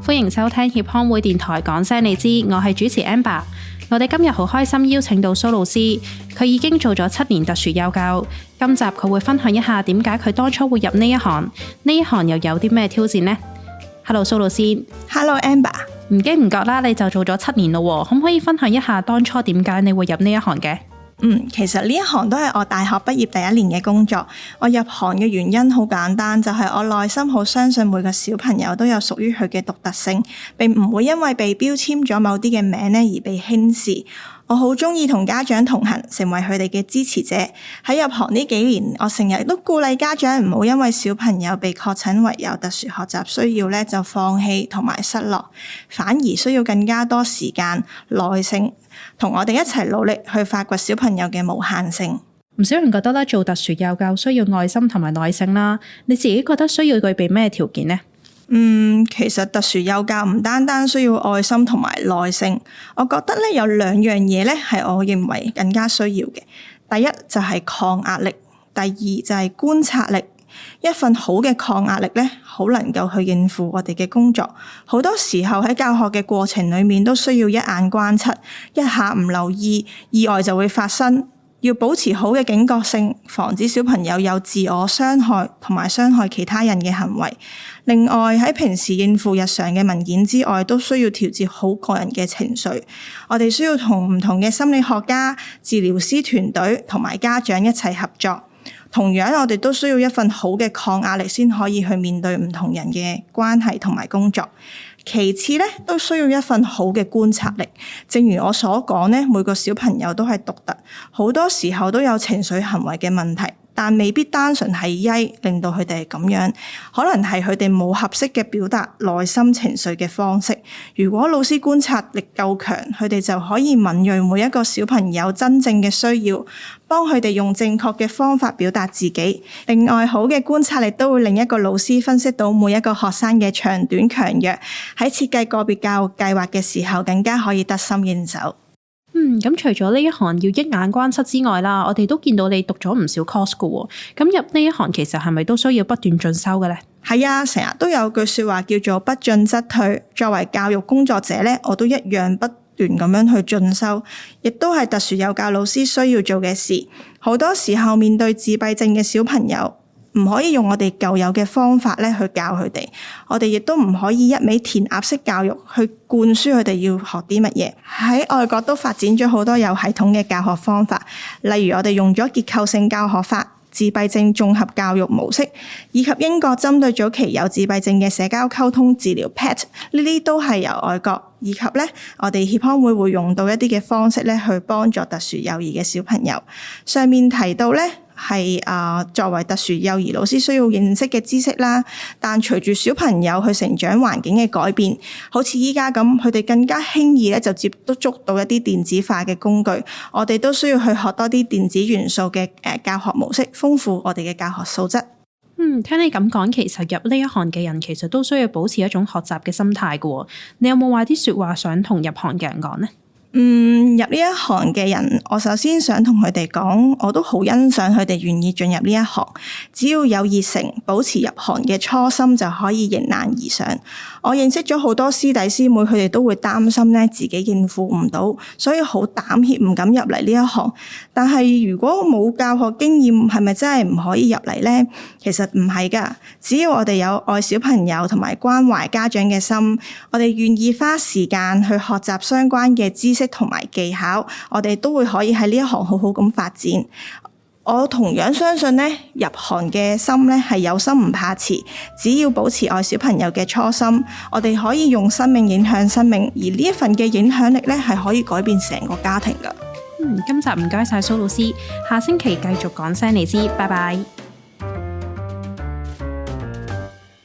歡迎收聽協康會電台講聲你知，我係主持 Amber。我哋今日好開心邀請到蘇老師，佢已經做咗7年特殊幼教。今集佢會分享一下點解佢當初會入呢一行，呢一行又有啲咩挑戰呢？ Hello 蘇老師。 Hello Amber。唔經唔覺啦，你就做咗7年咯，可唔可以分享一下當初點解你會入呢一行嘅？其實呢一行都係我大學畢業第1年嘅工作。我入行嘅原因好簡單，就係我內心好相信每個小朋友都有屬於佢嘅獨特性，並唔會因為被標籤咗某啲嘅名咧而被輕視。我好鍾意同家長同行，成為佢哋嘅支持者。喺入行呢幾年，我成日都鼓勵家長唔好因為小朋友被確診為有特殊學習需要咧就放棄同埋失落，反而需要更加多時間、耐性，同我哋一齊努力去發掘小朋友嘅無限性。唔少人覺得咧做特殊幼教需要愛心同埋耐性啦，你自己覺得需要具備咩條件呢？其實特殊幼教唔單單需要愛心同埋耐性，我覺得咧有2樣嘢咧係我認為更加需要嘅。第一就係抗壓力，第二就係觀察力。一份好嘅抗壓力咧，好能夠去應付我哋嘅工作。好多時候喺教學嘅過程裏面都需要一眼觀察，一下唔留意，意外就會發生。要保持好嘅警覺性，防止小朋友有自我傷害同埋傷害其他人嘅行為。另外喺平時應付日常嘅文件之外，都需要調節好個人嘅情緒。我哋需要同唔同嘅心理學家、治療師團隊同埋家長一齊合作。同樣，我哋都需要一份好嘅抗壓力，先可以去面對唔同人嘅關係同埋工作。其次咧，都需要一份好嘅觀察力。正如我所講咧，每個小朋友都係獨特，好多時候都有情緒行為嘅問題，但未必單純係曳令到佢哋係咁樣，可能係佢哋冇合適嘅表達內心情緒嘅方式。如果老師觀察力夠強，佢哋就可以敏銳每一個小朋友真正嘅需要，幫佢哋用正確嘅方法表達自己。另外，好嘅觀察力都會令一個老師分析到每一個學生嘅長短強弱，喺設計個別教育計劃嘅時候更加可以得心應手。咁除咗呢一行要一眼觀察之外啦，我哋都見到你讀咗唔少 course 噶喎。咁入呢一行其實係咪都需要不斷進修嘅呢？係啊，成日都有句說話叫做不進則退。作為教育工作者咧，我都一樣不斷咁樣去進修，亦都係特殊幼教老師需要做嘅事。好多時候面對自閉症嘅小朋友，唔可以用我哋舊有嘅方法咧去教佢哋，我哋亦都唔可以一味填鴨式教育去灌輸佢哋要學啲乜嘢。喺外國都發展咗好多有系統嘅教學方法，例如我哋用咗結構性教學法、自閉症綜合教育模式，以及英國針對早期有自閉症嘅社交溝通治療 PET， 呢啲都係由外國以及咧我哋協康會用到一啲嘅方式咧去幫助特殊幼兒嘅小朋友。上面提到咧係作為特殊幼兒老師需要認識嘅知識啦，但隨住小朋友去成長環境嘅改變，好似依家咁，佢哋更加輕易咧就接觸到一啲電子化嘅工具，我哋都需要去學多啲電子元素嘅教學模式，豐富我哋嘅教學素質。聽你咁講，其實入呢一行嘅人其實都需要保持一種學習嘅心態㗎。你有冇話啲說話想同入行嘅人講呢？入呢一行嘅人，我首先想同佢哋講，我都好欣賞佢哋願意進入呢一行。只要有熱誠，保持入行嘅初心，就可以迎難而上。我認識咗好多師弟師妹，佢哋都會擔心咧自己應付唔到，所以好膽怯唔敢入嚟呢一行。但係如果冇教學經驗，係咪真係唔可以入嚟呢？其實唔係㗎，只要我哋有愛小朋友同埋關懷家長嘅心，我哋願意花時間去學習相關嘅知識同埋技巧，我哋都會可以喺呢一行好好咁發展。我同樣相信咧，入行嘅心咧係有心唔怕遲，只要保持愛小朋友嘅初心，我哋可以用生命影響生命，而呢一份嘅影響力咧係可以改變成個家庭㗎。今集唔該晒蘇老師，下星期繼續講聲你知，拜拜。